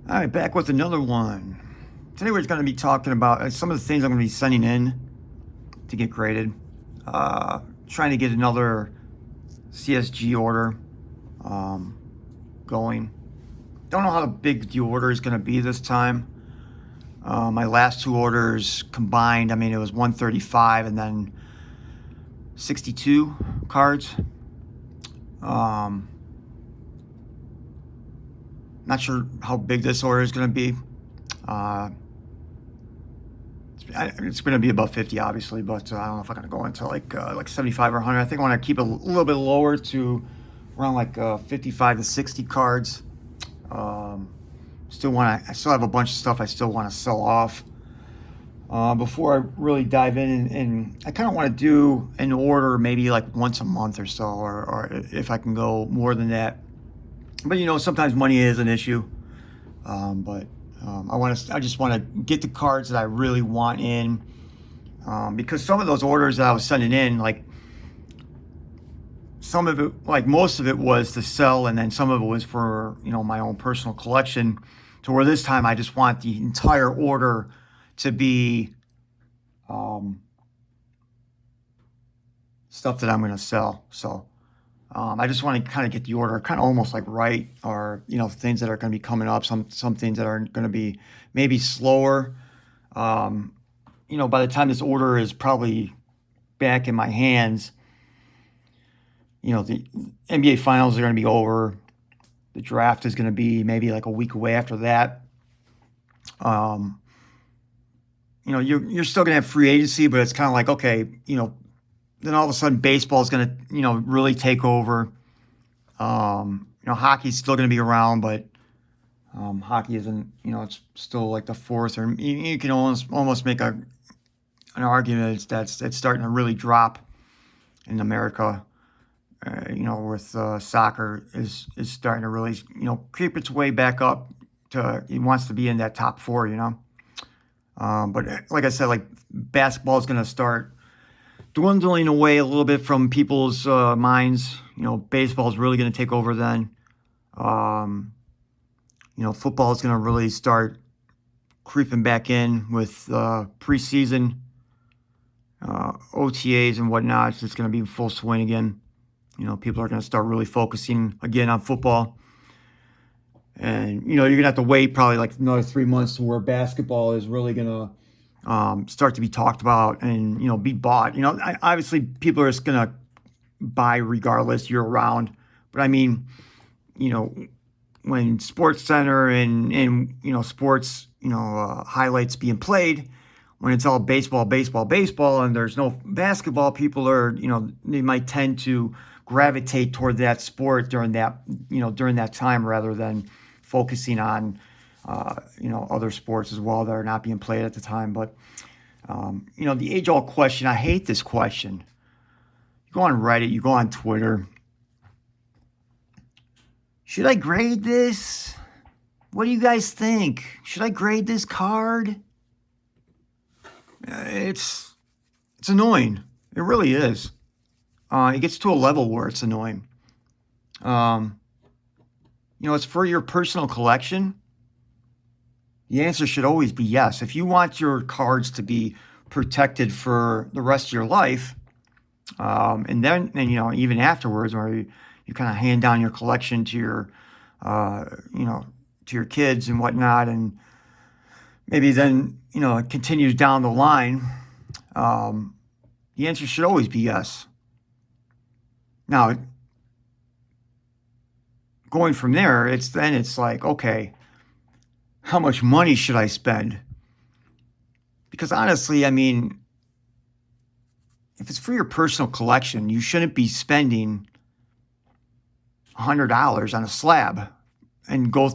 All right, back with another one. Today we're going to be talking about some of the things I'm going to be sending in to get graded. Trying to get another CSG order going. Don't know how big the order is going to be this time. My last two orders combined, it was 135 and then 62 cards. Not sure how big this order is going to be. It's going to be above 50, obviously, but I don't know if I'm going to go into like 75 or 100. I think I want to keep it a little bit lower to around like 55 to 60 cards. I still have a bunch of stuff I still want to sell off. Before I really dive in, and I kind of want to do an order maybe like once a month or so, or if I can go more than that. But sometimes money is an issue. I just want to get the cards that I really want in, because some of those orders that I was sending in, like some of it, like most of it was to sell, and then some of it was for my own personal collection. To where this time I just want the entire order to be stuff that I'm going to sell. So I just want to kind of get the order kind of almost like right, or things that are going to be coming up, some things that are going to be maybe slower. By the time this order is probably back in my hands, the NBA finals are going to be over. The draft is going to be maybe like a week away after that. You're still going to have free agency, but it's kind of like, okay, then all of a sudden baseball is going to, really take over. Hockey's still going to be around, but hockey isn't, it's still like the fourth, or you can almost make an argument that it's starting to really drop in America. With soccer is starting to really, creep its way back up to, it wants to be in that top four, But like I said, like basketball is going to start dwindling away a little bit from people's minds. Baseball is really going to take over then. Football is going to really start creeping back in with preseason, OTAs and whatnot. It's just going to be in full swing again. People are going to start really focusing again on football. And, you're going to have to wait probably like another 3 months to where basketball is really going to start to be talked about and, be bought. Obviously people are just going to buy regardless year round. But when Sports Center and sports, highlights being played, when it's all baseball, and there's no basketball, people are, they might tend to gravitate toward that sport during that time rather than focusing on, other sports as well that are not being played at the time. But, the age-old question, I hate this question. You go on Reddit, you go on Twitter. Should I grade this? What do you guys think? Should I grade this card? It's annoying. It really is. It gets to a level where it's annoying. It's for your personal collection. The answer should always be yes. If you want your cards to be protected for the rest of your life, and even afterwards, where you kind of hand down your collection to your, to your kids and whatnot, and maybe then, it continues down the line, the answer should always be yes. Now, going from there, it's like, okay, how much money should I spend? Because honestly, if it's for your personal collection, you shouldn't be spending $100 on a slab and go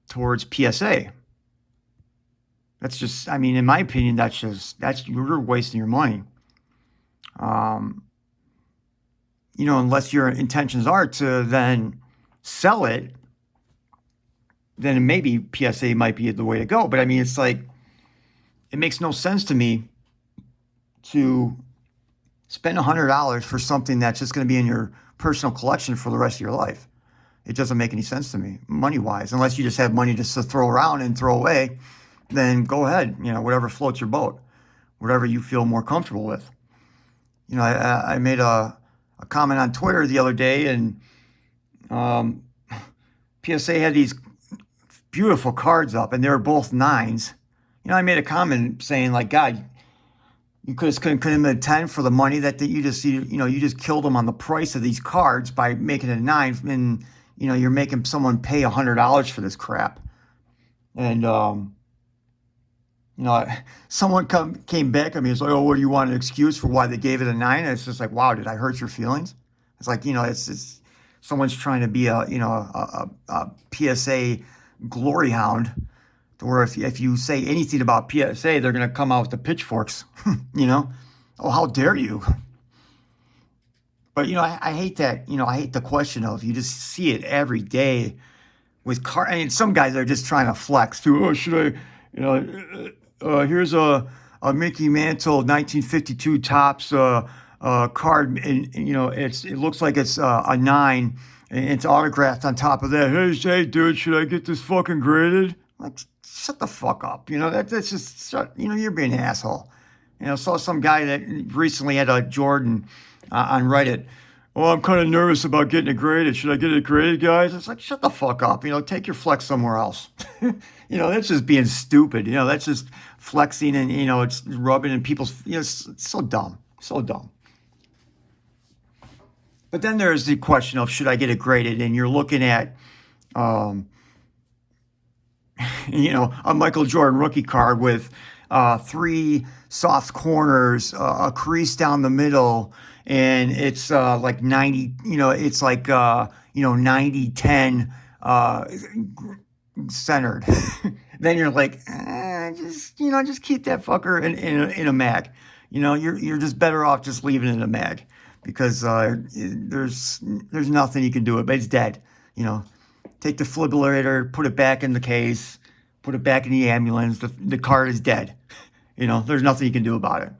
towards PSA. That's just, in my opinion, you're wasting your money. Unless your intentions are to then sell it, then maybe PSA might be the way to go. But it's like, it makes no sense to me to spend $100 for something that's just going to be in your personal collection for the rest of your life. It doesn't make any sense to me, money-wise, unless you just have money just to throw around and throw away. Then go ahead, whatever floats your boat, whatever you feel more comfortable with. I made a comment on Twitter the other day, and PSA had these beautiful cards up, and they were both 9s. I made a comment saying, like, God, you couldn't them a 10 for the money that you just killed them on the price of these cards by making it a 9, and you're making someone pay $100 for this crap. And someone came back at me. It's like, oh, what do you want an excuse for why they gave it a 9? And it's just like, wow, did I hurt your feelings? It's like, it's someone's trying to be a PSA glory hound, to where if you say anything about PSA, they're going to come out with the pitchforks. Oh, how dare you? But I hate that. I hate the question of, you just see it every day with I mean, some guys are just trying to flex too. Oh, should I? Here's a Mickey Mantle 1952 Topps card, and it looks like it's a 9, and it's autographed on top of that. Hey, dude, should I get this fucking graded? Like, shut the fuck up. That's just you're being an asshole. Saw some guy that recently had a Jordan on Reddit. Oh, I'm kind of nervous about getting it graded. Should I get it graded, guys? It's like, shut the fuck up. Take your flex somewhere else. That's just being stupid. That's just flexing, and, it's rubbing in people's, it's so dumb. So dumb. But then there's the question of, should I get it graded? And you're looking at, a Michael Jordan rookie card with 3 soft corners, a crease down the middle, and it's like 90, it's like 90-10 centered. Then you're like, just keep that fucker in a mag. You're just better off just leaving it in a mag, because there's nothing you can do it, but it's dead. Take the defibrillator, put it back in the case, put it back in the ambulance. The card is dead. There's nothing you can do about it.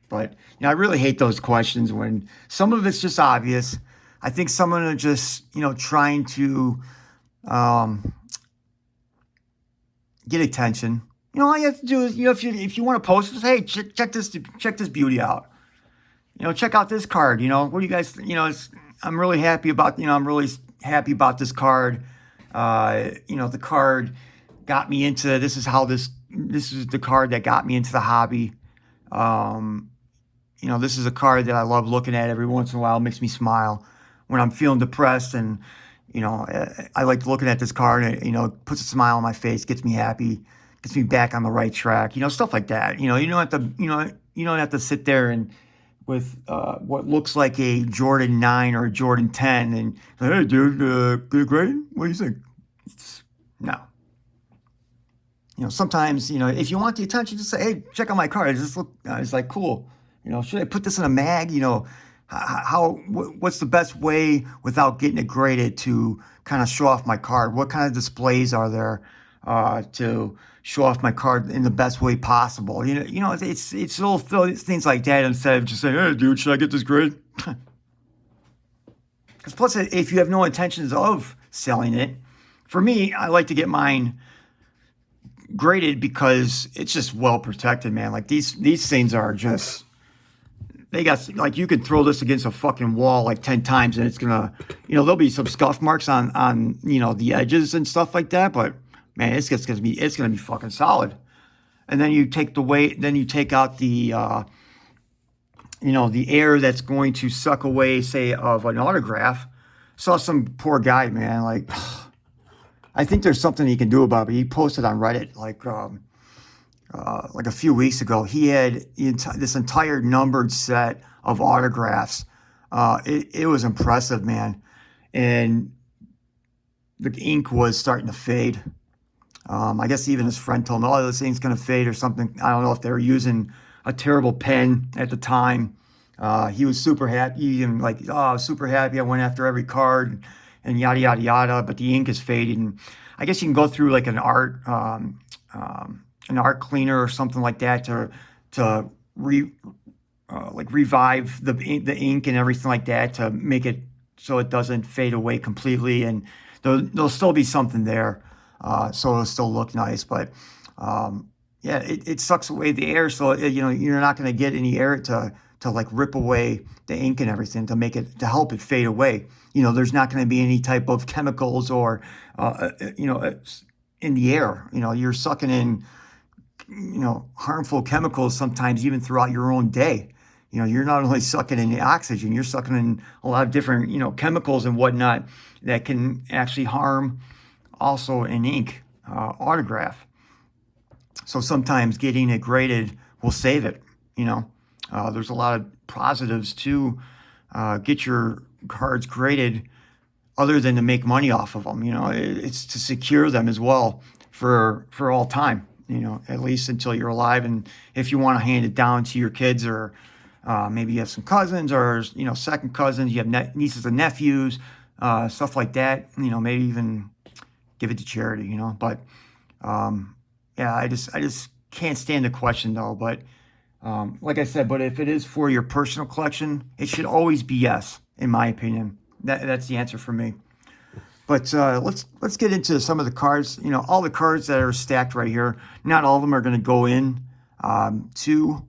But I really hate those questions when some of it's just obvious. I think someone are just trying to get attention. All you have to do is if you want to post this, hey, check this beauty out. Check out this card. What do you guys? I'm really happy about this card. The card got me into this is the card that got me into the hobby. This is a card that I love looking at every once in a while. It makes me smile when I'm feeling depressed, and I like looking at this card, and it puts a smile on my face, gets me happy, gets me back on the right track. Stuff like that. You don't have to sit there and with what looks like a Jordan 9 or a Jordan 10 and, hey, dude, good grade? What do you think? No. Sometimes, if you want the attention, just say, hey, check out my card. It's like, cool. Should I put this in a mag? What's the best way without getting it graded to kind of show off my card? What kind of displays are there to show off my card in the best way possible? It's little things like that, instead of just saying, hey, dude, should I get this graded? Because plus, if you have no intentions of selling it, for me, I like to get mine graded because it's just well protected, man. Like these things are just, they got, like, you could throw this against a fucking wall like 10 times and it's gonna, there'll be some scuff marks on the edges and stuff like that, but man, it's gonna be fucking solid. And then you take out the the air that's going to suck away, say, of an autograph. Saw some poor guy, man, like, I think there's something he can do about it. He posted on Reddit like a few weeks ago. He had this entire numbered set of autographs. It was impressive, man. And the ink was starting to fade. I guess even his friend told him, oh, this thing's going to fade or something. I don't know if they were using a terrible pen at the time. He was super happy and like, oh, super happy. I went after every card and yada, yada, yada, but the ink is fading. I guess you can go through like an art cleaner or something like that to revive the ink and everything like that, to make it so it doesn't fade away completely. And there'll still be something there, so it'll still look nice. But yeah, it sucks away the air, so you're not going to get any air to like rip away the ink and everything to help it fade away. There's not going to be any type of chemicals or in the air. You're sucking in harmful chemicals sometimes even throughout your own day. You're not only sucking in the oxygen, you're sucking in a lot of different chemicals and whatnot that can actually harm also an ink autograph. So sometimes getting it graded will save it. There's a lot of positives to get your cards graded other than to make money off of them. It's to secure them as well for all time, at least until you're alive. And if you want to hand it down to your kids, or maybe you have some cousins or, second cousins, you have nieces and nephews, stuff like that, maybe even give it to charity, but yeah, I just can't stand the question though. But like I said, but if it is for your personal collection, it should always be yes, in my opinion. That's the answer for me. But let's get into some of the cards. All the cards that are stacked right here, not all of them are going to go in to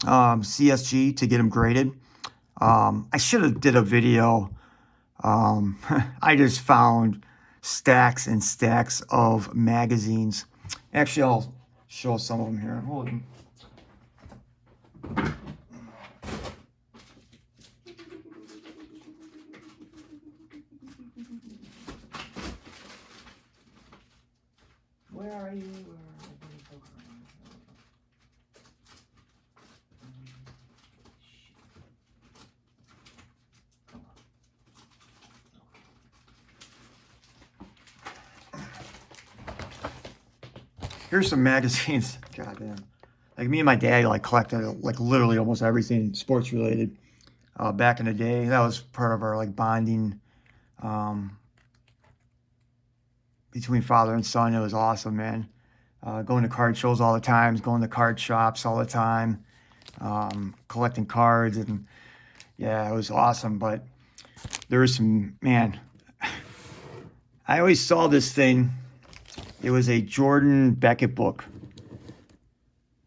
CSG to get them graded. I should have did a video. I just found stacks and stacks of magazines. Actually, I'll show some of them here. Hold on. Where are you? Here's some magazines. Goddamn. Like me and my dad collected literally almost everything sports related. Back in the day, that was part of our bonding between father and son. It was awesome, man. Going to card shows all the time, going to card shops all the time, collecting cards, and yeah, it was awesome. But there was some, man, I always saw this thing. It was a Jordan Beckett book.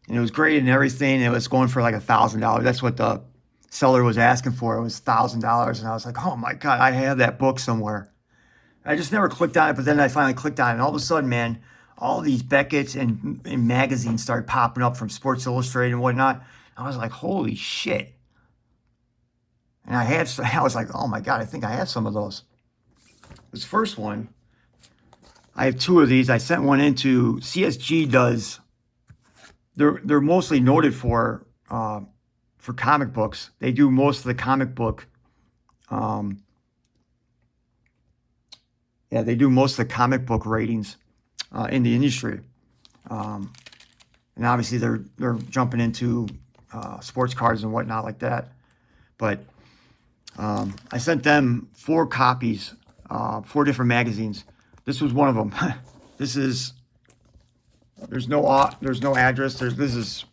And it was great and everything. It was going for $1,000. That's what the seller was asking for. It was $1,000. And I was like, oh my God, I have that book somewhere. I just never clicked on it, but then I finally clicked on it. And all of a sudden, man, all these Beckett's and magazines started popping up from Sports Illustrated and whatnot. I was like, holy shit. And I was like, oh my God, I think I have some of those. This first one, I have two of these. I sent one into CSG. They're mostly noted for comic books. They do most of the comic book. They do most of the comic book ratings in the industry. And obviously they're jumping into sports cards and whatnot like that. But I sent them 4 copies, 4 different magazines. This was one of them. There's no address. This is,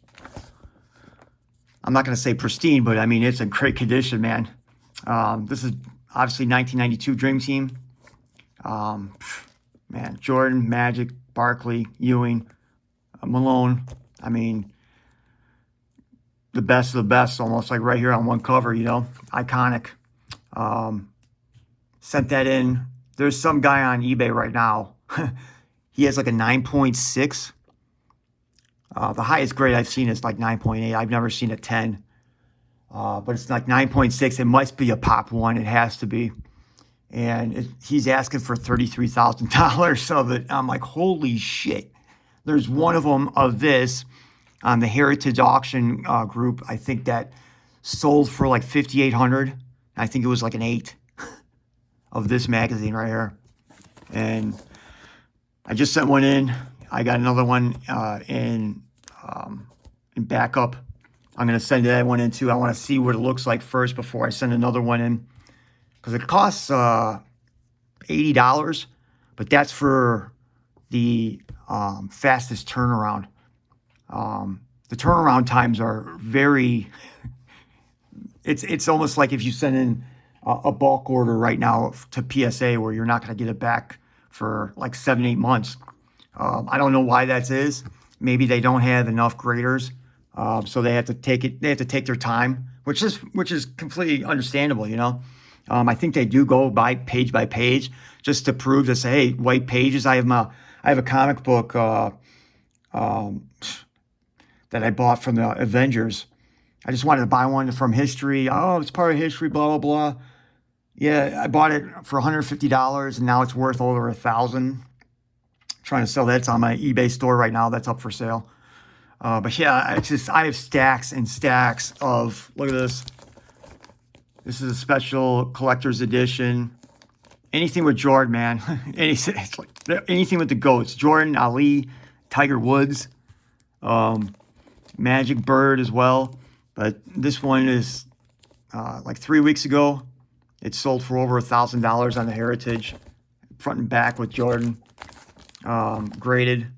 I'm not going to say pristine, but I mean, it's in great condition, man. This is obviously 1992 Dream Team. Man, Jordan, Magic, Barkley, Ewing, Malone. I mean, the best of the best, almost right here on one cover, iconic. Sent that in. There's some guy on eBay right now. He has a 9.6. The highest grade I've seen is 9.8. I've never seen a 10. But it's 9.6. It must be a Pop 1. It has to be. And he's asking for $33,000 of it. I'm like, holy shit. There's one of them of this on the Heritage Auction group. I think that sold for $5,800. I think it was an 8 of this magazine right here. And I just sent one in. I got another one in backup. I'm going to send that one in too. I want to see what it looks like first before I send another one in. Because it costs $80, but that's for the fastest turnaround. The turnaround times are very, it's almost like if you send in a bulk order right now to PSA where you're not going to get it back for like 7-8 months. I don't know why that is. Maybe they don't have enough graders, so they have to take it. They have to take their time, which is completely understandable. I think they do go by page just to prove to say, hey, white pages. I have a comic book that I bought from the Avengers. I just wanted to buy one from history. Oh, it's part of history, blah, blah, blah. Yeah, I bought it for $150, and now it's worth over $1,000. Trying to sell that. It's on my eBay store right now. That's up for sale. But yeah, I have stacks and stacks of, look at this. This is a special collector's edition. Anything with Jordan, man. Anything with the GOATs. Jordan, Ali, Tiger Woods, Magic Bird as well. But this one is like 3 weeks ago. It sold for over $1,000 on the Heritage, front and back with Jordan, graded.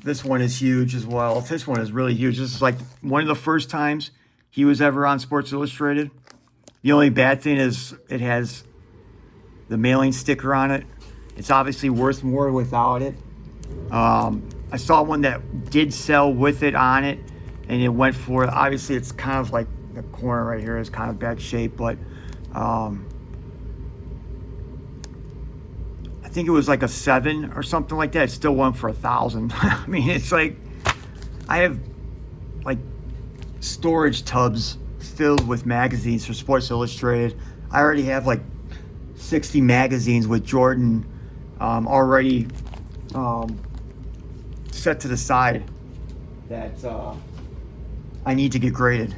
This one is huge as well. This one is really huge. This is like one of the first times he was ever on Sports Illustrated. The only bad thing is it has the mailing sticker on it. It's obviously worth more without it. I saw one that did sell with it on it, and it went for, obviously it's kind of like the corner right here is kind of bad shape, but I think it was like a 7 or something like that. It still went for $1,000. I mean, it's like, I have like storage tubs filled with magazines for Sports Illustrated. I already have like 60 magazines with Jordan already set to the side that I need to get graded.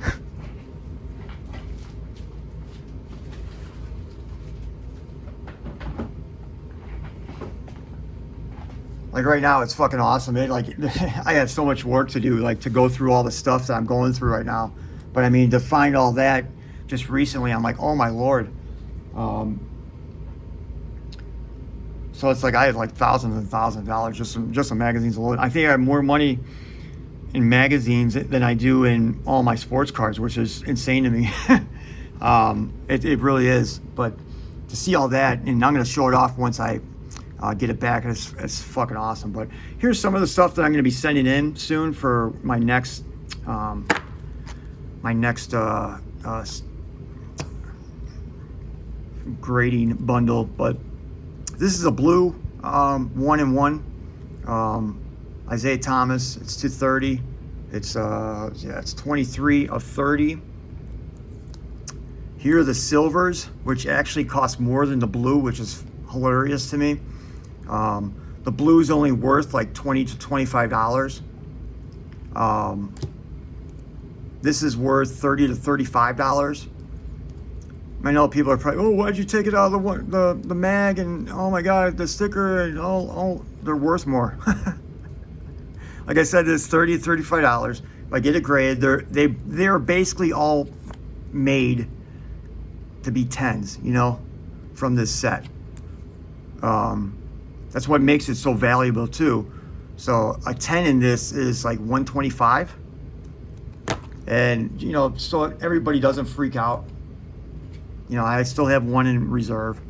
Like right now, it's fucking awesome. I have so much work to do, like to go through all the stuff that I'm going through right now. But I mean, to find all that just recently, I'm like, oh my Lord. So it's like I have like thousands and thousands of dollars just in magazines alone. I think I have more money in magazines than I do in all my sports cards, which is insane to me. It really is. But to see all that, and I'm going to show it off once I get it back. It's fucking awesome. But here's some of the stuff that I'm going to be sending in soon for my next grading bundle. But this is a blue 1-in-1 Isaiah Thomas. It's 230. It's 23 of 30. Here are the silvers, which actually cost more than the blue, which is hilarious to me. The blue is only worth like $20 to $25. This is worth $30 to $35. I know people are probably, oh, why'd you take it out of the mag, and oh my God, the sticker, and all they're worth more. Like I said, it's $30 to $35. If I get it graded, they're basically all made to be 10s, from this set. That's what makes it so valuable too. So a 10 in this is like $125, and so everybody doesn't freak out. I still have one in reserve,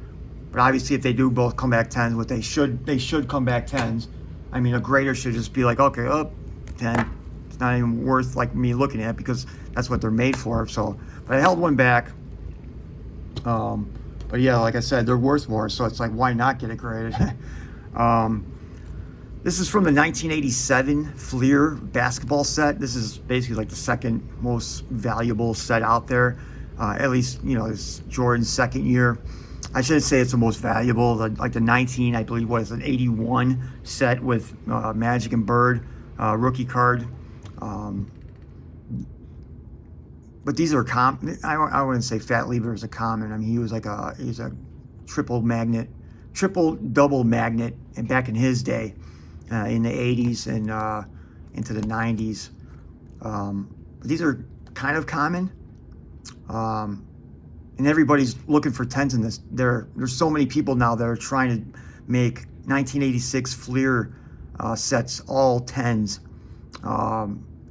but obviously if they do both come back 10s, what they should come back 10s. I mean, a grader should just be like, okay, 10. It's not even worth like me looking at, because that's what they're made for. So, but I held one back. But yeah, like I said, they're worth more, so it's like, why not get it graded? This is from the 1987 Fleer basketball set. This is basically like the second most valuable set out there. At least, it's Jordan's second year. I shouldn't say it's the most valuable. Like the 19, I believe, was an 81 set with Magic and Bird rookie card. But these are I wouldn't say Fat Lever is a common. I mean, he was he's a triple double magnet, and back in his day, in the 80s and into the 90s. But these are kind of common. And everybody's looking for 10s in this. There's so many people now that are trying to make 1986 Fleer sets all 10s.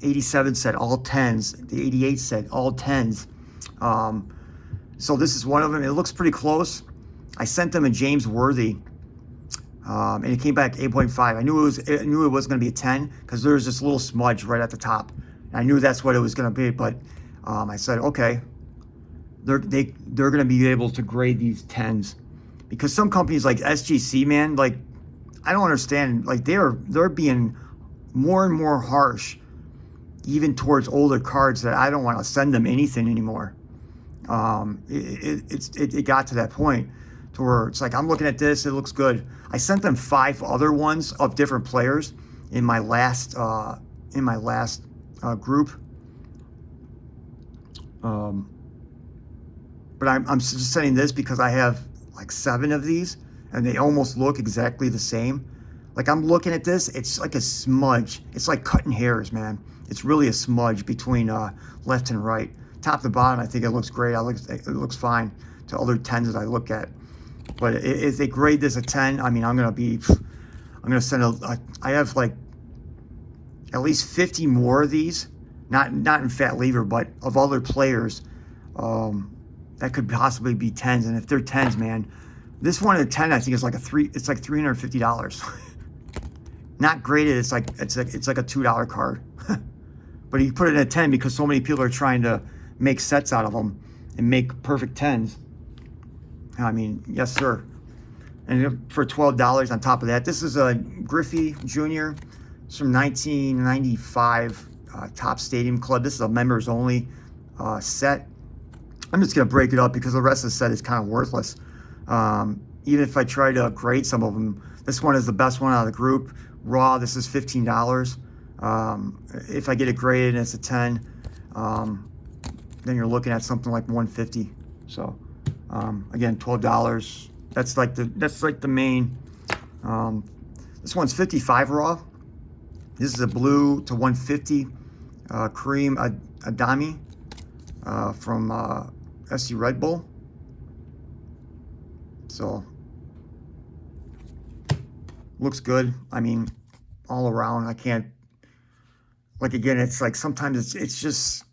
87 set all 10s. The 88 set all 10s. So this is one of them. It looks pretty close. I sent them a James Worthy, and it came back 8.5. I knew it was going to be a 10 because there was this little smudge right at the top. And I knew that's what it was going to be, but I said, okay, they're going to be able to grade these 10s, because some companies like SGC, man, like, I don't understand. Like, they're being more and more harsh, even towards older cards, that I don't want to send them anything anymore. It got to that point to where it's like, I'm looking at this, it looks good. I sent them 5 other ones of different players in my last group. But I'm just saying this because I have like 7 of these, and they almost look exactly the same. Like, I'm looking at this, it's like a smudge. It's like cutting hairs, man. It's really a smudge between left and right. Top to bottom, I think it looks great. It looks fine to other 10s that I look at. But if they grade this a 10, I mean, I'm gonna send I have like at least 50 more of these, not in Fat Lever, but of other players that could possibly be 10s. And if they're 10s, man, this one at 10, I think is like it's like $350. Not graded, it's like a $2 card. But you put it at 10 because so many people are trying to make sets out of them and make perfect 10s. I mean, yes, sir. And for $12 on top of that, this is a Griffey Junior. It's from 1995 Top Stadium Club. This is a members only set. I'm just going to break it up because the rest of the set is kind of worthless. Even if I try to grade some of them, this one is the best one out of the group. Raw, this is $15. If I get it graded and it's a 10, then you're looking at something like $150. So again, $12. That's like the main. This one's 55 raw. This is a blue to 150 cream Adami from SC Red Bull. So looks good. I mean, all around. I can't, like, again, it's like sometimes it's just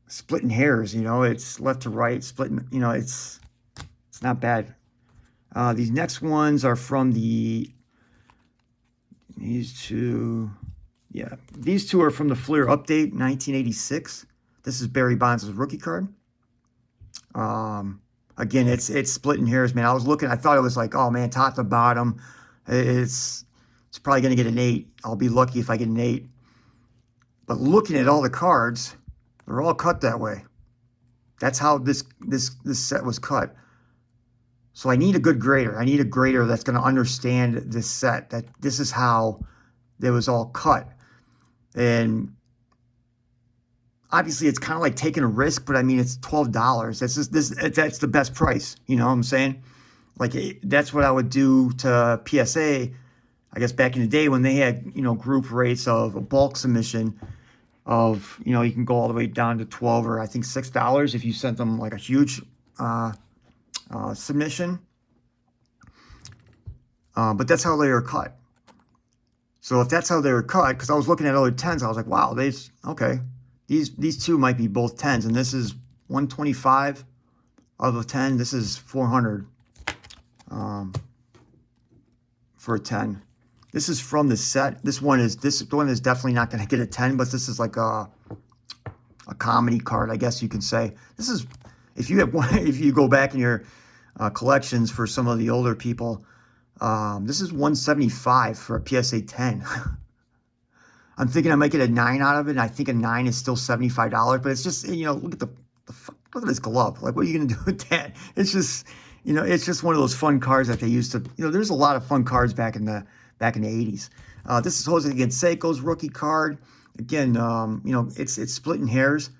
splitting hairs, you know. It's left to right, splitting, you know. It's not bad. These next ones are from these two. Yeah, these two are from the Fleer Update 1986. This is Barry Bonds' rookie card. Again, it's splitting hairs, man. I was looking, I thought it was like, oh man, top to bottom, it's probably gonna get an 8. I'll be lucky if I get an 8. But looking at all the cards, they're all cut that way. That's how this set was cut. So I need a good grader. I need a grader that's going to understand this set, that this is how it was all cut. And obviously it's kind of like taking a risk, but I mean, it's $12. That's the best price. You know what I'm saying? Like, that's what I would do to PSA, I guess, back in the day when they had, you know, group rates of a bulk submission of, you know, you can go all the way down to $12 or I think $6 if you sent them like a huge submission. But that's how they are cut. So if that's how they were cut, because I was looking at other 10s, I was like, wow, okay. These two might be both 10s, and this is 125 of a 10. This is 400 for a 10. This is from the set. This one is definitely not going to get a 10, but this is like a comedy card, I guess you can say. This is, if you have one, if you go back in your collections for some of the older people, this is 175 for a PSA 10. I'm thinking I might get a 9 out of it, and I think a 9 is still $75, but it's just, you know, look at this glove. Like, what are you going to do with that? It's just, you know, it's just one of those fun cards that they used to, you know, there's a lot of fun cards back in the 80s. This is Jose Canseco's rookie card. Again, you know, it's splitting hairs,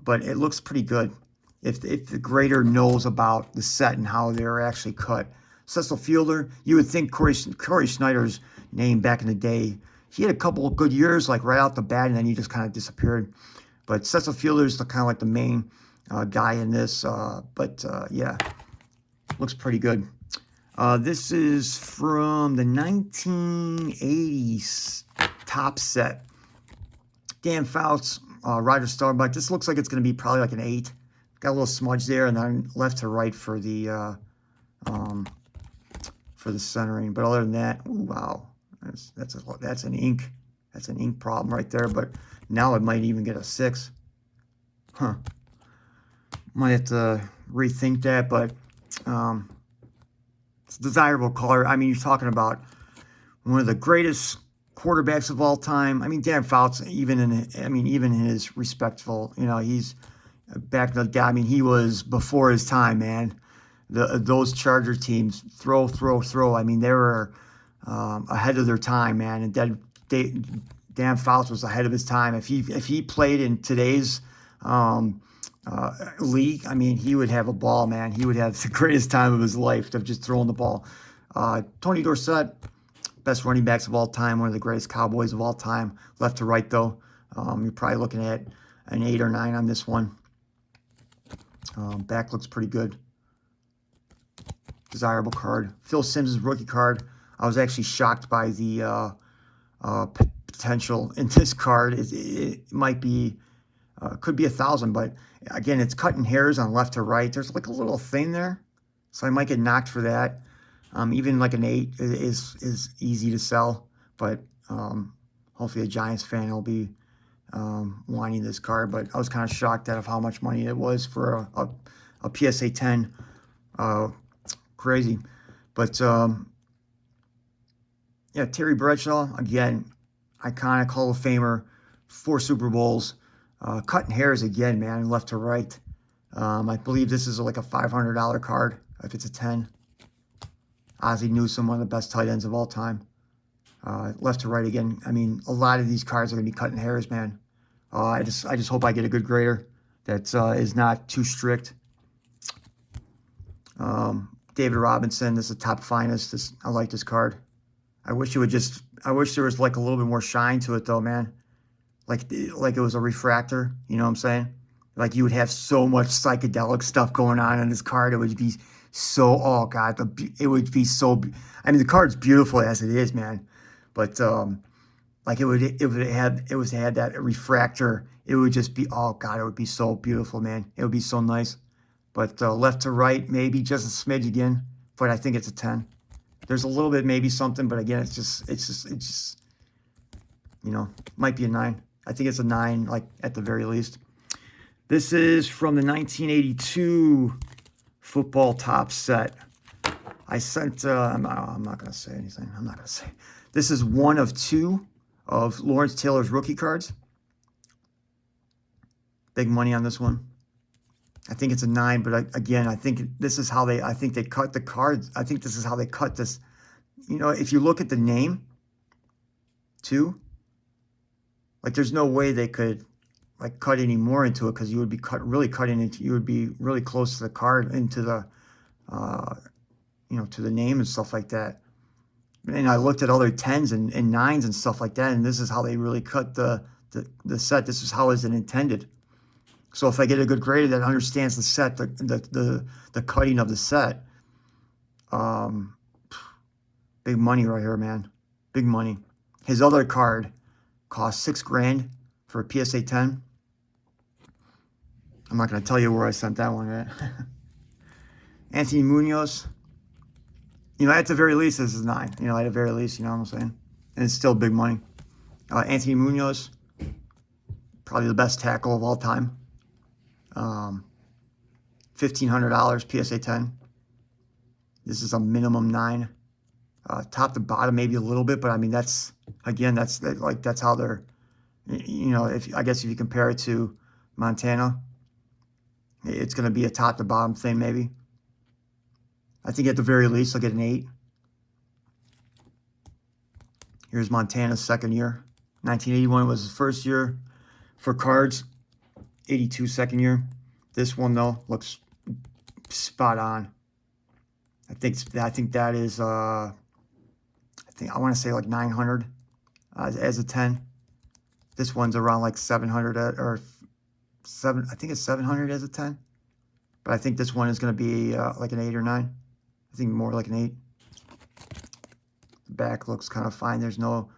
but it looks pretty good if the grader knows about the set and how they're actually cut. Cecil Fielder, you would think Corey Schneider's name back in the day, he had a couple of good years, like right out the bat, and then he just kind of disappeared. But Cecil Fielder's kind of like the main guy in this. Yeah, looks pretty good. This is from the 1980s top set. Dan Fouts, Roger Staubach. This looks like it's going to be probably like an 8. got a little smudge there, and then left to right for the centering. But other than that, ooh, wow, that's an ink problem right there. But now it might even get a 6. Huh. Might have to rethink that, but it's a desirable color. I mean, you're talking about one of the greatest quarterbacks of all time. I mean, Dan Fouts, even in his respectful, he's back in the day. I mean, he was before his time, man. Those Charger teams, throw. I mean, they were ahead of their time, man. And Dan Fouts was ahead of his time. If he played in today's league, I mean, he would have a ball, man. He would have the greatest time of his life of just throwing the ball. Tony Dorsett, best running backs of all time, one of the greatest Cowboys of all time. Left to right, though, you're probably looking at an 8 or 9 on this one. Back looks pretty good. Desirable card. Phil Simms' rookie card. I was actually shocked by the potential in this card. It might be, could be 1,000, but again, it's cutting hairs on left to right. There's like a little thing there, so I might get knocked for that. Even like an 8 is easy to sell, but hopefully a Giants fan will be wanting this card. But I was kind of shocked at how much money it was for a PSA 10. Crazy. But yeah, Terry Bradshaw, again, iconic Hall of Famer, 4 Super Bowls. Cutting hairs again, man, left to right. I believe this is like a $500 card if it's a 10. Ozzie Newsome, one of the best tight ends of all time. Left to right again. I mean, a lot of these cards are going to be cutting hairs, man. I just hope I get a good grader that is not too strict. David Robinson, this is a top finest. I like this card. I wish there was like a little bit more shine to it though, man. Like it was a refractor, you know what I'm saying? Like you would have so much psychedelic stuff going on in this card. It would be so, oh God, it would be so, I mean, the card's beautiful as it is, man. But like it would have that refractor. It would just be, oh God, it would be so beautiful, man. It would be so nice. But left to right, maybe just a smidge again. But I think it's a 10. There's a little bit, maybe something, but again, it's just, might be a 9. I think it's a 9, like at the very least. This is from the 1982 football top set. I sent, I'm not going to say anything. I'm not going to say. This is one of 2 of Lawrence Taylor's rookie cards. Big money on this one. I think it's a 9, but again, I think this is how they cut the cards. I think this is how they cut this. If you look at the name, too, like there's no way they could like cut any more into it because you would be you would be really close to the card into the, to the name and stuff like that. And I looked at other 10s and 9s and stuff like that, and this is how they really cut the set. This is how it's intended. So if I get a good grader that understands the set, the cutting of the set, big money right here, man. Big money. His other card cost $6,000 for a PSA 10. I'm not going to tell you where I sent that one at. Anthony Munoz. At the very least, this is 9. At the very least, you know what I'm saying? And it's still big money. Anthony Munoz, probably the best tackle of all time. $1,500 PSA 10. This is a minimum 9. Top to bottom, maybe a little bit, but I mean that's how they're. I guess if you compare it to Montana, it's going to be a top to bottom thing, maybe. I think at the very least, I'll get an 8. Here's Montana's second year. 1981 was his first year for cards. 82 second year. This one though looks spot on. I think that is I want to say like 900 as a 10. This one's around like 700 or 7. I think it's 700 as a 10. But I think this one is going to be like an 8 or 9. I think more like an 8. The back looks kind of fine. There's no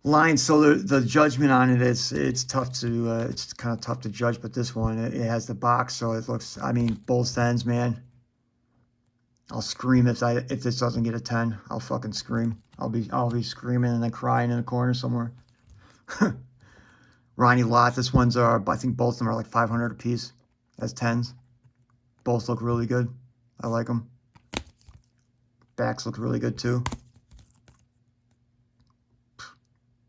lines. So the judgment on it is it's tough to it's kind of tough to judge. But this one, it has the box, so it looks. I mean, both ends, man. I'll scream if this doesn't get a 10. I'll fucking scream. I'll be screaming and then crying in the corner somewhere. Ronnie Lott. This one's I think both of them are like 500 apiece as 10s. Both look really good. I like them. Backs look really good too.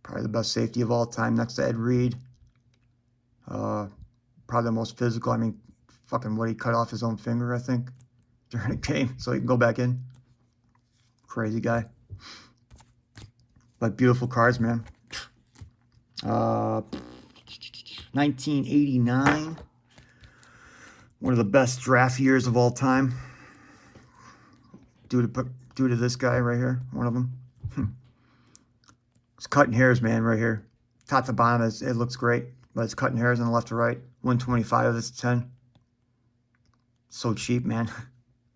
Probably the best safety of all time next to Ed Reed. Probably the most physical. I mean, fucking what, he cut off his own finger, I think, during a game so he can go back in. Crazy guy. But beautiful cards, man. 1989. One of the best draft years of all time. Due to this guy right here, one of them. It's cutting hairs, man, right here. Top to bottom, it looks great, but it's cutting hairs on the left to right. 125 of this 10. So cheap, man.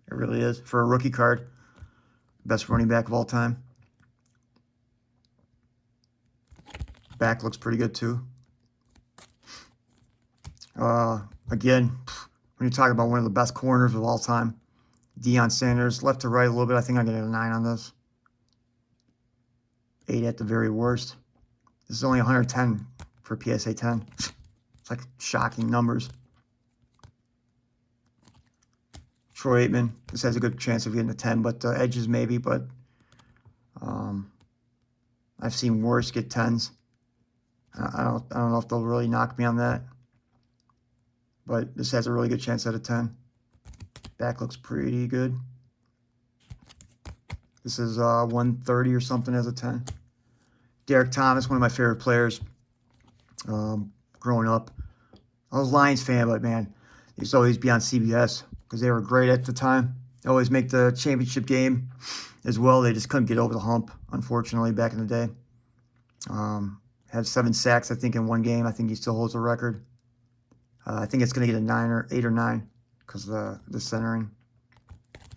It really is. For a rookie card, best running back of all time. Back looks pretty good, too. Again, when you talk about one of the best corners of all time, Dion Sanders, left to right a little bit. I think I'm going to get a 9 on this. 8 at the very worst. This is only 110 for PSA 10. It's like shocking numbers. Troy Aikman. This has a good chance of getting a 10, but edges maybe. But I've seen worse get 10s. I don't know if they'll really knock me on that. But this has a really good chance at a 10. Back looks pretty good. This is 130 or something as a 10. Derek Thomas, one of my favorite players growing up. I was a Lions fan, but man, he used to always be on CBS because they were great at the time. They always make the championship game as well. They just couldn't get over the hump, unfortunately, back in the day. Had 7 sacks, I think, in one game. I think he still holds the record. I think it's going to get a 9 or 8 or 9 because the centering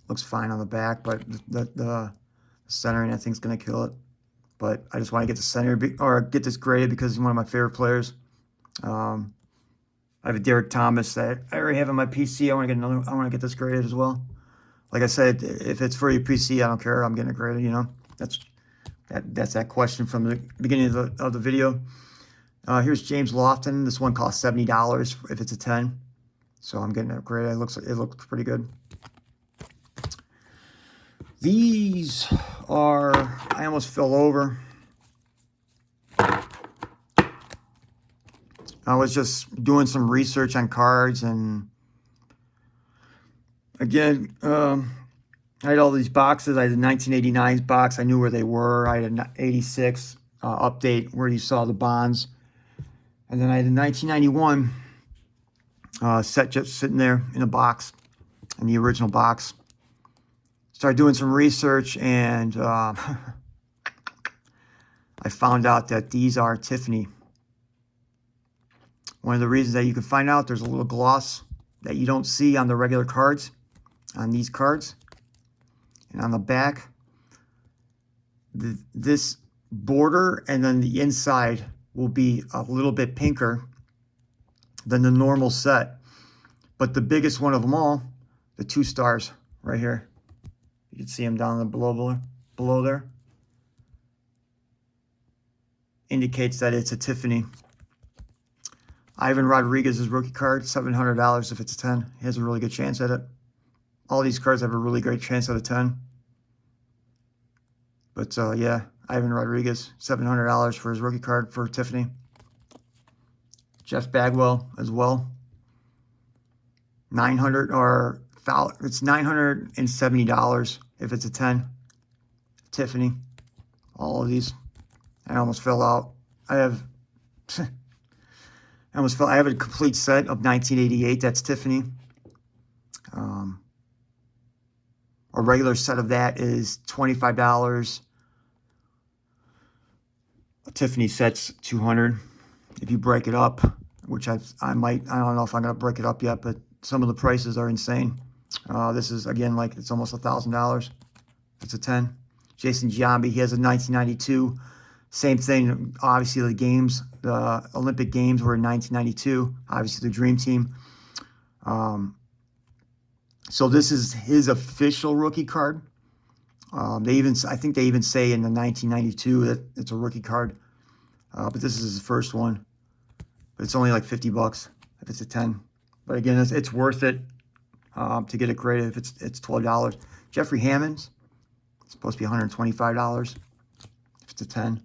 looks fine on the back, but the centering I think is going to kill it. But I just want to get the center or get this graded because he's one of my favorite players. I have a Derek Thomas that I already have on my PC. I want to get another. I want to get this graded as well. Like I said, if it's for your PC, I don't care. I'm getting it graded. You know, that's that question from the beginning of the video. Here's James Lofton. This one costs $70 if it's a 10. So I'm getting it graded. It looks pretty good. These are, I almost fell over. I was just doing some research on cards, and again, I had all these boxes. I had the 1989 box. I knew where they were. I had an 86 update where you saw the bonds. And then I had a 1991 set just sitting there in a box, in the original box. Started doing some research, and I found out that these are Tiffany. One of the reasons that you can find out, there's a little gloss that you don't see on the regular cards, on these cards. And on the back, this border and then the inside will be a little bit pinker than the normal set. But the biggest one of them all, the 2 stars right here. You can see them down below there. Indicates that it's a Tiffany. Ivan Rodriguez's rookie card, $700 if it's a 10. He has a really good chance at it. All these cards have a really great chance at a 10. But yeah, Ivan Rodriguez, $700 for his rookie card for Tiffany. Jeff Bagwell as well. It's $970 if it's a 10. Tiffany. All of these. I almost fell out. I have a complete set of 1988. That's Tiffany. A regular set of that is $25. A Tiffany set's $200. If you break it up, which I don't know if I'm gonna break it up yet, but some of the prices are insane. This is again like it's almost $1,000. It's a 10. Jason Jambi, he has a 1992 Same thing, obviously the Olympic Games were in 1992, obviously the Dream Team. So this is his official rookie card. I think they even say in the 1992 that it's a rookie card. But this is his first one. But it's only like $50 if it's a 10. But again, it's worth it to get it graded if it's $12. Jeffrey Hammond's supposed to be $125 if it's a 10.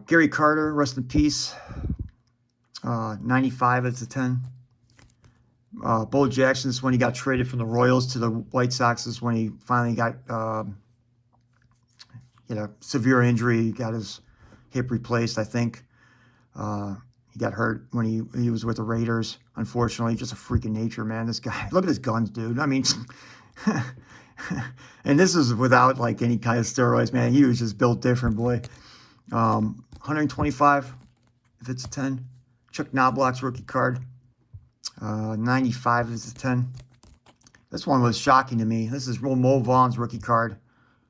Gary Carter, rest in peace. 95 if it's a 10. Bo Jackson, this is when he got traded from the Royals to the White Sox. This is when he finally got severe injury. He got his hip replaced, I think. He got hurt when he was with the Raiders. Unfortunately, just a freak of nature, man. This guy, look at his guns, dude. I mean, and this is without like any kind of steroids, man. He was just built different, boy. 125 if it's a 10. Chuck Knobloch's rookie card. 95 is a 10. This one was shocking to me. This is Mo Vaughn's rookie card.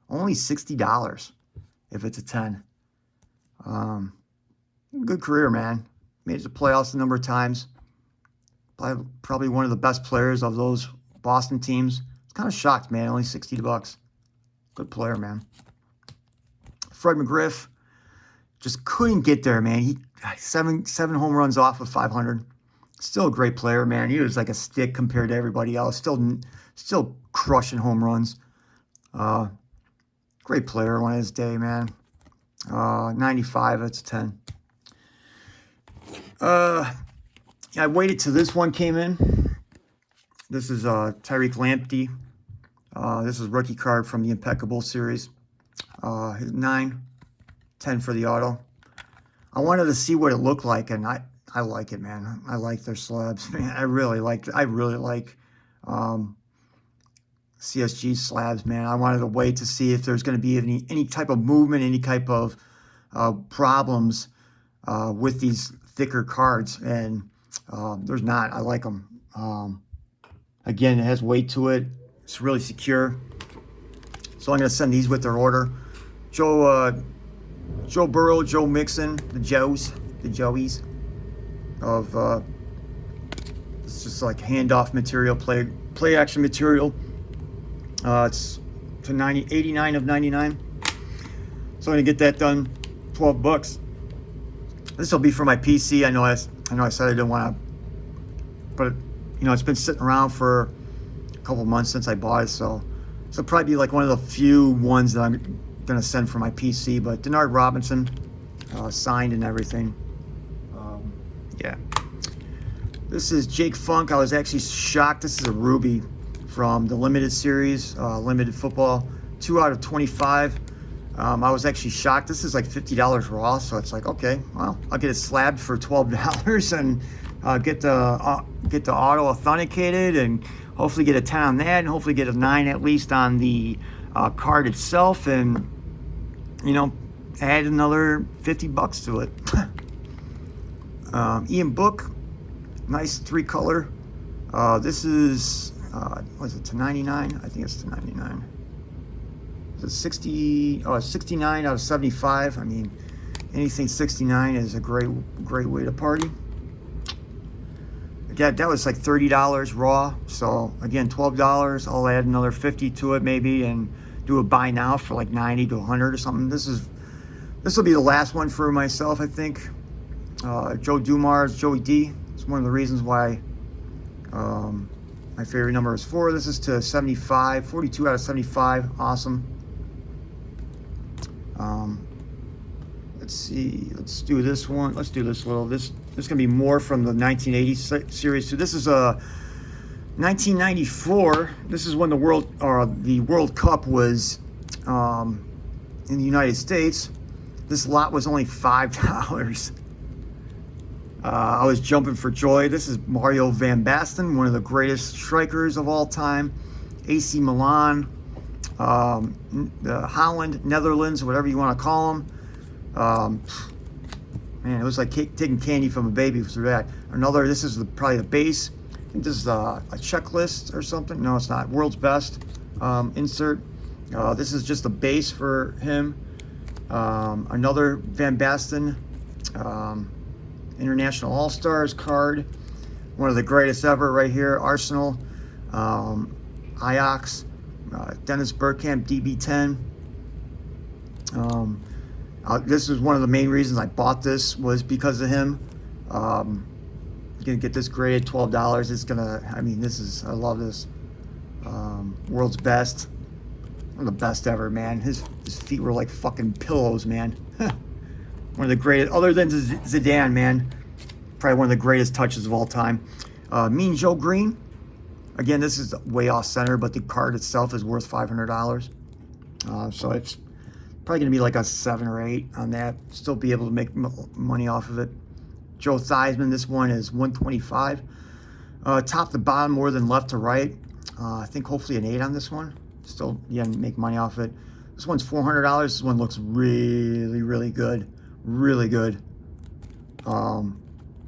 Only $60 if it's a 10. Good career, man. Made it to playoffs a number of times. Probably one of the best players of those Boston teams. It's kind of shocked, man. Only $60. Good player, man. Fred McGriff just couldn't get there, man. He seven home runs off of 500. Still a great player, man. He was like a stick compared to everybody else. Still crushing home runs. Great player on his day, man. 95, that's a 10. I waited till this one came in. This is Tyreke Lampd. This is rookie card from the Impeccable series. 9, 10 for the auto. I wanted to see what it looked like, and I like it, man. I like their slabs, man. I really like CSG slabs, man. I wanted to wait to see if there's going to be any type of movement, any type of problems with these thicker cards, and there's not. I like them. Again, it has weight to it. It's really secure. So I'm going to send these with their order. Joe Burrow, Joe Mixon, the Joeys of it's just like handoff material, play action material. It's to 89 of 99. So I'm gonna get that done. $12. This will be for my PC. I know I said I didn't want to, but it's been sitting around for a couple months since I bought it, so it'll probably be like one of the few ones that I'm gonna send for my PC. But Denard Robinson, signed and everything. Yeah. This is Jake Funk. I was actually shocked. This is a Ruby from the limited series, limited football, 2 out of 25. I was actually shocked. This is like $50 raw, so it's like, okay, well, I'll get it slabbed for $12 and get the auto authenticated, and hopefully get a 10 on that, and hopefully get a 9 at least on the card itself, and add another $50 to it. Ian Book, nice 3-color. This is was it to 99? I think it's to 99. It's 60. Oh, it's 69 out of 75. I mean, anything 69 is a great way to party. Again, that was like $30 raw. So again, $12. I'll add another 50 to it maybe, and do a buy now for like 90 to 100 or something. This will be the last one for myself, I think. Joe Dumars, Joey D. It's one of the reasons why my favorite number is 4. This is to 75, 42 out of 75. Awesome. Let's see. Let's do this one. Let's do this little. This is gonna be more from the 1980 series. So this is a 1994. This is when the World Cup was in the United States. This lot was only $5. I was jumping for joy. This is Mario Van Basten, one of the greatest strikers of all time. AC Milan, Holland, Netherlands, whatever you want to call them. Man, it was like taking candy from a baby through that. This is probably the base. I think this is a checklist or something. No, it's not. World's best insert. This is just the base for him. Another Van Basten International All-Stars card. One of the greatest ever right here. Arsenal, Ajax, Dennis Bergkamp, DB10. This is one of the main reasons I bought this, was because of him. You're gonna get this graded $12. It's gonna, I mean, I love this. World's best. One of the best ever, man. His feet were like fucking pillows, man. One of the greatest, other than Zidane, man. Probably one of the greatest touches of all time. Mean Joe Green. Again, this is way off center, but the card itself is worth $500. So it's probably going to be like a 7 or 8 on that. Still be able to make money off of it. Joe Theismann, this one is $125. Top to bottom, more than left to right. I think hopefully an 8 on this one. Still, yeah, make money off of it. This one's $400. This one looks really, really good. Really good.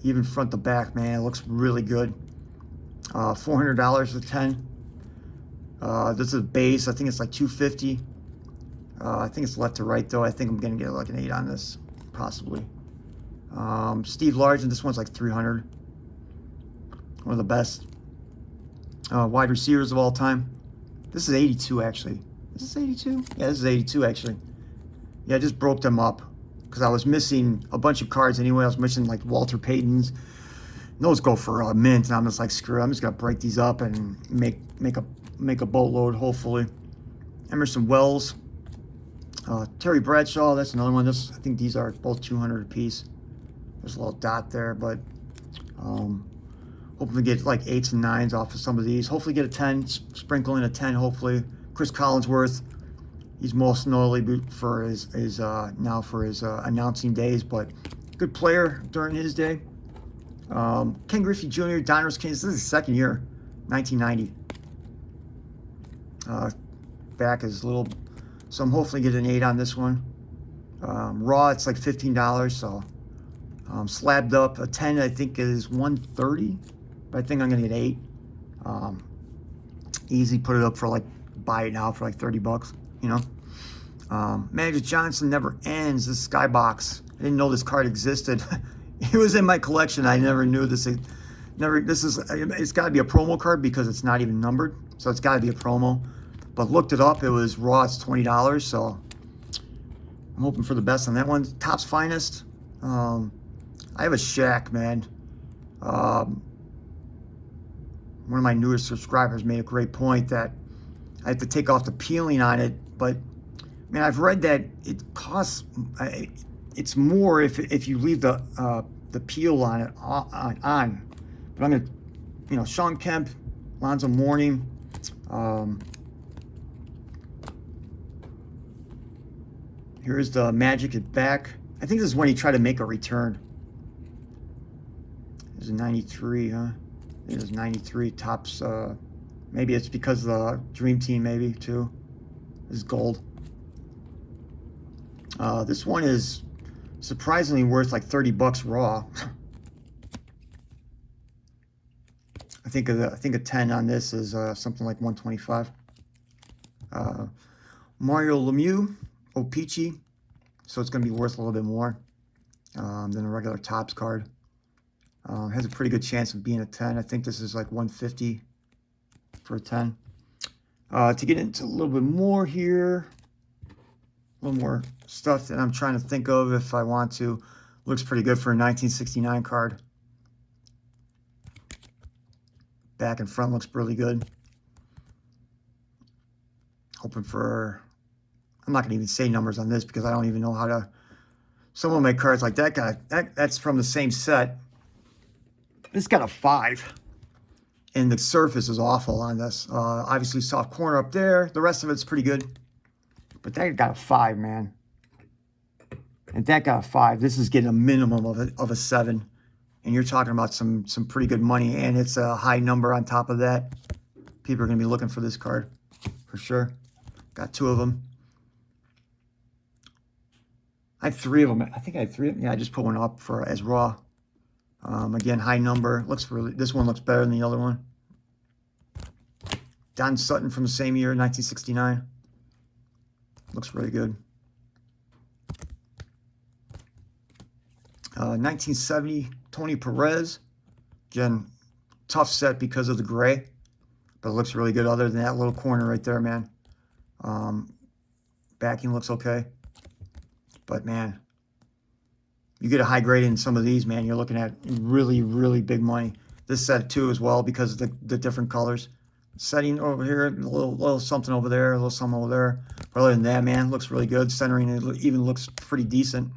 Even front to back, man, it looks really good. $400 a 10. This is base. I think it's like $250. I think it's left to right, though. I think I'm going to get like an 8 on this, possibly. Steve Largent, this one's like $300. One of the best wide receivers of all time. This is 82, actually. Is this 82? Yeah, this is 82, actually. Yeah, I just broke them up because I was missing a bunch of cards anyway. I was missing like Walter Payton's. And those go for a mint, and I'm just like, screw it. I'm just gonna break these up and make a boatload, hopefully. Emerson Wells, Terry Bradshaw. That's another one. I think these are both 200 apiece. There's a little dot there, but hoping to get like 8s and 9s off of some of these. Hopefully get a 10, sprinkle in a 10. Hopefully, Chris Collinsworth. He's most notably for his now for his announcing days, but good player during his day. Ken Griffey Junior, Diners Kings. This is his second year, 1990. Back is a little, so I'm hopefully get an 8 on this one. Raw, it's like $15, so slabbed up a 10. I think is $130, but I think I'm gonna get 8. Easy, put it up for like, buy it now for like $30, you know. Magic Johnson Never Ends. This skybox. I didn't know this card existed. It was in my collection. I never knew this. It's got to be a promo card because it's not even numbered, so it's got to be a promo. But looked it up. It was raw. It's $20. So I'm hoping for the best on that one. Topps Finest. I have a Shaq, man. One of my newest subscribers made a great point that I have to take off the peeling on it, but man, I've read that it costs. It's more if you leave the peel on it on. But I'm gonna, you know, Sean Kemp, Lonzo Mourning. Here's the Magic at back. I think this is when he tried to make a return. This is 93, huh? I think it was 93 Topps. Maybe it's because of the Dream Team, maybe too. This is gold. This one is surprisingly worth like $30 raw. I think a 10 on this is something like $125. Mario Lemieux, O-Pee-Chee, so it's going to be worth a little bit more than a regular Topps card. Has a pretty good chance of being a 10. I think this is like $150 for a 10. To get into a little bit more here, a little more stuff that I'm trying to think of if I want to. Looks pretty good for a 1969 card. Back and front looks really good. Hoping for, I'm not going to even say numbers on this because I don't even know how to. Some of my cards like that guy, that's from the same set. This got a 5. And the surface is awful on this. Obviously soft corner up there. The rest of it's pretty good. But that got a 5, man. And that got a 5. This is getting a minimum of a 7. And you're talking about some pretty good money. And it's a high number on top of that. People are going to be looking for this card. For sure. Got 2 of them. I have 3 of them. I think I have 3 of them. Yeah, I just put one up for as raw. Again, high number. Looks really. This one looks better than the other one. Don Sutton from the same year, 1969. Looks really good. 1970 Tony Perez. Again, tough set because of the gray, but it looks really good other than that little corner right there, man. Backing looks okay. But, man, you get a high grade in some of these, man, you're looking at really, really big money. This set, too, as well, because of the different colors. Setting over here, a little something over there, a little something over there. But other than that, man, looks really good. Centering it even looks pretty decent.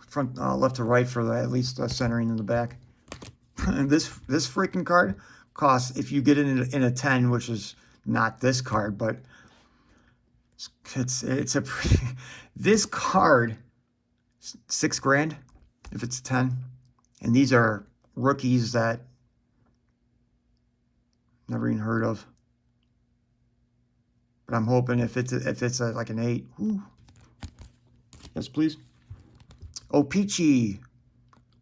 Front left to right for at least centering in the back. And this freaking card costs, if you get it in a 10, which is not this card, but it's a pretty, this card, $6 grand if it's a 10. And these are rookies that never even heard of. But I'm hoping if it's like an 8. Whew. Yes, please. Opeachy.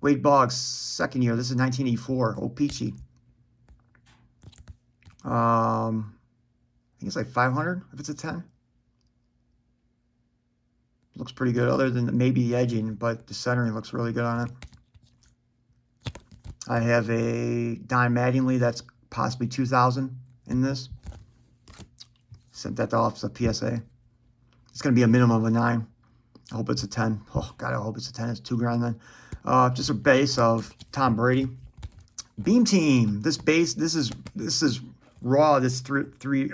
Wade Boggs, second year. This is 1984. Opeachy. I think it's like 500 if it's a 10. Looks pretty good, other than maybe the edging, but the centering looks really good on it. I have a Don Mattingly that's possibly 2,000 in this. Sent that off to PSA. It's going to be a minimum of a 9. I hope it's a 10. Oh, God, I hope it's a 10. It's $2 grand then. Just a base of Tom Brady. Beam Team. This base, this is raw. This three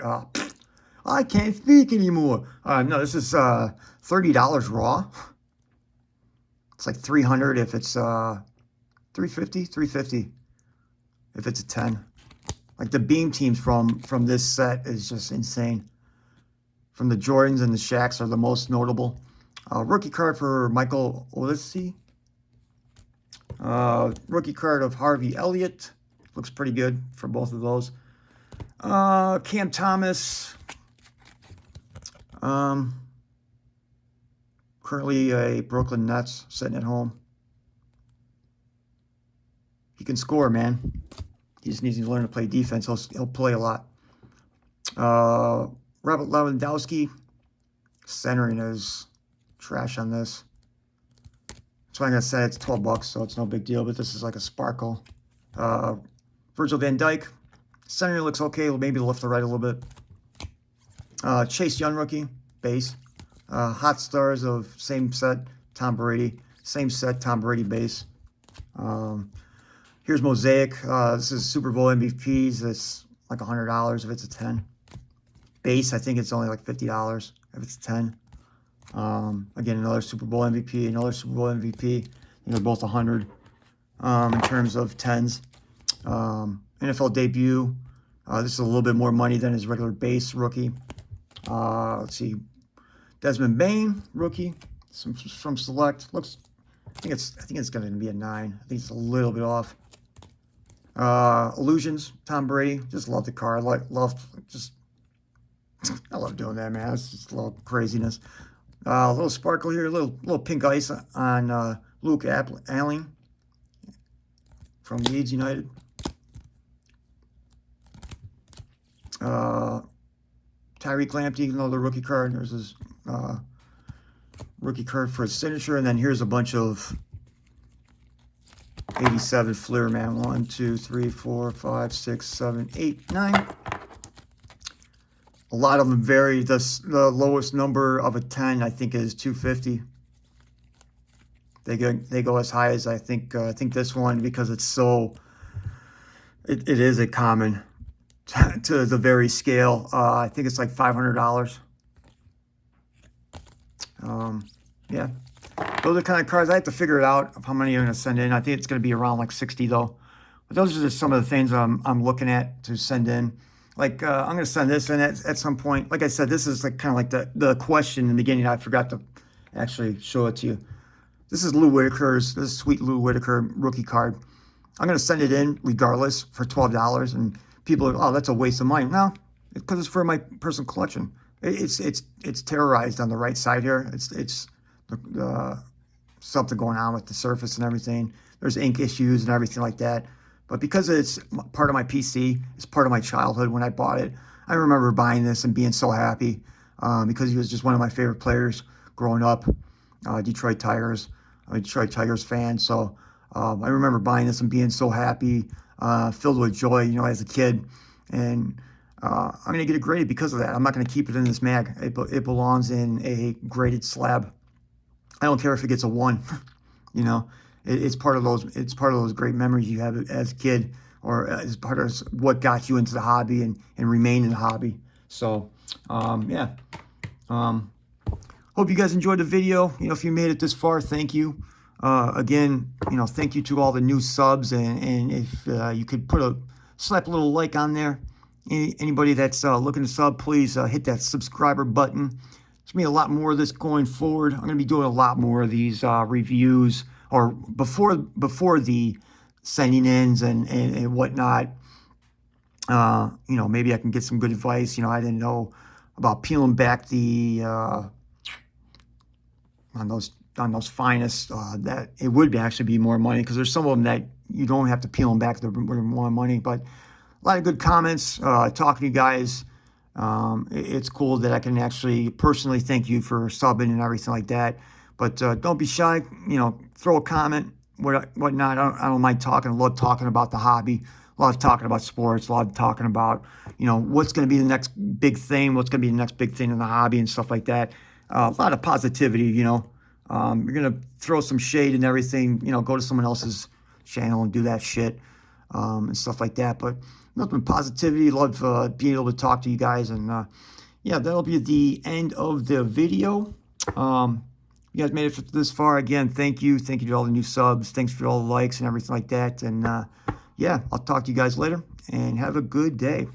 I can't speak anymore. No, this is $30 raw. It's like 300 if it's 350 if it's a 10. Like the Beam Teams from this set is just insane. From the Jordans and the Shaqs are the most notable. Rookie card for Michael Olise. Rookie card of Harvey Elliott. Looks pretty good for both of those. Cam Thomas. Currently a Brooklyn Nets, sitting at home. He can score, man. He just needs to learn to play defense. He'll play a lot. Robert Lewandowski. Centering is trash on this. That's why I'm going to say it's $12, so it's no big deal, but this is like a sparkle. Virgil van Dijk. Centering looks okay. Maybe left to right a little bit. Chase Young rookie, base. Hot Stars of same set, Tom Brady. Same set, Tom Brady base. Here's Mosaic. This is Super Bowl MVPs. It's like $100 if it's a 10. Base, I think it's only like $50 if it's a 10. Again, another Super Bowl MVP, another Super Bowl MVP. They're both 100 in terms of 10s. NFL debut. This is a little bit more money than his regular base rookie. Let's see. Desmond Bain, rookie, from Select. Looks, I think it's going to be a 9. I think it's a little bit off. Illusions, Tom Brady. Just love the card. I love doing that, man. It's just a little craziness. A little sparkle here, a little pink ice on Luke Allen from Leeds United. Tyreke Lampd, another rookie card. There's his rookie card for his signature, and then here's a bunch of 87 Flair, man. 1, 2, 3, 4, 5, 6, 7, 8, 9. A lot of them vary. The lowest number of a 10, I think, is 250. They go as high as I think this one, because it's so. It is a common to the very scale. I think it's like $500. Yeah, those are the kind of cards. I have to figure it out of how many I'm going to send in. I think it's going to be around like 60 though. But those are just some of the things I'm looking at to send in. Like I'm going to send this in at some point. Like I said, this is like kind of like the question in the beginning. I forgot to actually show it to you. This is Lou Whitaker's. This is sweet Lou Whitaker rookie card. I'm going to send it in regardless for $12, and people are, oh, that's a waste of money. No, because it's for my personal collection. It's terrorized on the right side here. It's something going on with the surface and everything. There's ink issues and everything like that. But because it's part of my PC, it's part of my childhood when I bought it. I remember buying this and being so happy because he was just one of my favorite players growing up. Detroit Tigers. I'm a Detroit Tigers fan. So I remember buying this and being so happy, filled with joy, you know, as a kid. And I'm going to get it graded because of that. I'm not going to keep it in this mag. It belongs in a graded slab. I don't care if it gets a 1. You know, it's part of those. It's part of those great memories you have as a kid, or as part of what got you into the hobby and remain in the hobby. So, yeah. Hope you guys enjoyed the video. You know, if you made it this far, thank you. Again, you know, thank you to all the new subs, and if you could slap a little like on there. Anybody that's looking to sub, please hit that subscriber button. There's going to be a lot more of this going forward. I'm going to be doing a lot more of these reviews, or before the sending ins and whatnot. You know, maybe I can get some good advice. You know, I didn't know about peeling back the on those finest. That it would actually be more money, because there's some of them that you don't have to peel them back. They're more money, but a lot of good comments. Talking to you guys. It's cool that I can actually personally thank you for subbing and everything like that. But don't be shy. You know, throw a comment, whatnot. I don't mind talking. I love talking about the hobby. A lot of talking about sports. A lot of talking about, you know, what's going to be the next big thing. What's going to be the next big thing in the hobby and stuff like that. A lot of positivity. You know, you're gonna throw some shade and everything. You know, go to someone else's channel and do that shit and stuff like that. But nothing but positivity. Love being able to talk to you guys. And yeah, that'll be the end of the video. You guys made it this far. Again, thank you. Thank you to all the new subs. Thanks for all the likes and everything like that. And yeah, I'll talk to you guys later, and have a good day.